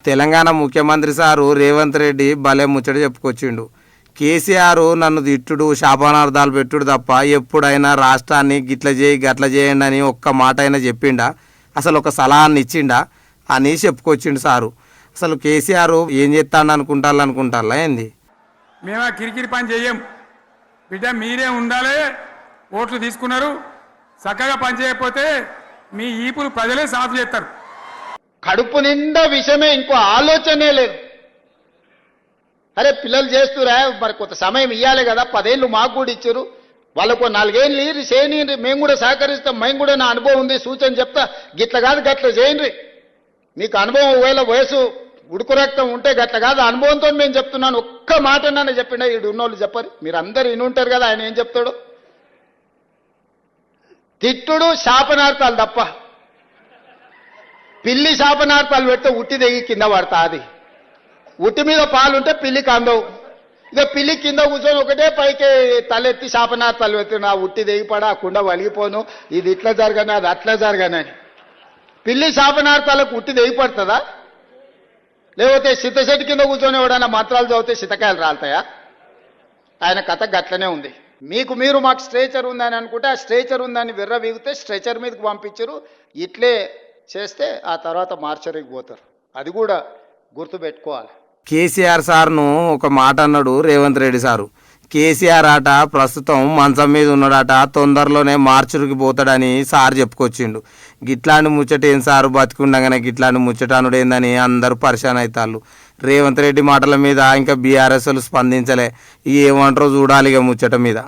తెలంగాణ ముఖ్యమంత్రి సారు రేవంత్ రెడ్డి భలే ముచ్చట చెప్పుకొచ్చిండు. కేసీఆర్ నన్ను తిట్టుడు శాపనార్థాలు పెట్టుడు తప్ప ఎప్పుడైనా రాష్ట్రాన్ని గిట్ల చేయి గట్ల చేయండి అని ఒక్క మాట అయినా చెప్పిండా, అసలు ఒక సలహాన్ని ఇచ్చిండా అని చెప్పుకొచ్చిండు సారు. అసలు కేసీఆర్ ఏం చేస్తాడు అనుకుంటారా ఏంది? మేము ఆ కిరికిరి పని చెయ్యం బిడ్డ, మీరే ఉండాలి. ఓట్లు తీసుకున్నారు, చక్కగా పని చేయకపోతే మీ ఈపులు ప్రజలే సాఫ్ చేస్తారు. కడుపు నిండా విషమే, ఇంకో ఆలోచనే లేదు. అరే పిల్లలు చేస్తురా, మరి కొంత సమయం ఇవ్వాలి కదా. 10 ఏళ్ళు మాకు కూడా ఇచ్చారు, వాళ్ళకు 4 ఏళ్ళు ఇరి చేయని, మేము కూడా సహకరిస్తాం. మేము కూడా నా అనుభవం ఉంది, సూచన చెప్తా. గిట్ల కాదు గట్ల చేయండి. మీకు అనుభవం ఒకవేళ వయసు ఉడుకు రక్తం ఉంటే గట్ల కాదు, అనుభవంతో మేము చెప్తున్నాను. ఒక్క మాట నన్ను చెప్పిండా, ఈడు ఉన్నోళ్ళు చెప్పరు. మీరు అందరు వినుంటారు కదా ఆయన ఏం చెప్తాడు. తిట్టుడు శాపనార్థాలు తప్ప, పిల్లి శాపనార్థాలు పెడితే ఉట్టి దిగి కింద పడతా. అది ఉట్టి మీద పాలుంటే పిల్లికి అందవు. ఇక పిల్లి కింద కూర్చొని ఒకటే పైకి తలెత్తి శాపనార్థాలు పెడుతున్నా, ఆ ఉట్టి దిగిపడా, ఆ కుండ వలిగిపోను, ఇది ఇట్లా జరగను అది అట్లా జరగనని. పిల్లి శాపనార్థాలకు ఉట్టి దిగిపడుతుందా? లేకపోతే సిద్ధశెట్టి కింద కూర్చొని ఎవడన్నా మంత్రాలు చదివితే సితకాయలు రాలుతాయా? ఆయన కథ గట్లనే ఉంది. మీరు మాకు స్ట్రేచర్ ఉందని అనుకుంటే, ఆ స్ట్రేచర్ ఉందని విర్ర వీగితే స్ట్రెచర్ మీదకి పంపించరు. ఇట్లే చేస్తే ఆ తర్వాత మార్చరికి పోతారు. అది కూడా గుర్తుపెట్టుకోవాలి. కేసీఆర్ సార్ను ఒక మాట అన్నాడు రేవంత్ రెడ్డి సారు. కేసీఆర్ ఆట ప్రస్తుతం మంచం మీద ఉన్నాడట, తొందరలోనే మార్చురికి పోతాడని సార్ చెప్పుకొచ్చిండు. గిట్లాంటి ముచ్చట ఏం సారు, బతికుండగానే గిట్లాంటి ముచ్చట అనుడు ఏందని అందరూ పరిశాన్ అవుతారు. రేవంత్ రెడ్డి మాటల మీద ఇంకా బీఆర్ఎస్ స్పందించలే. ఏమంటారో చూడాలి ఇక ముచ్చట మీద.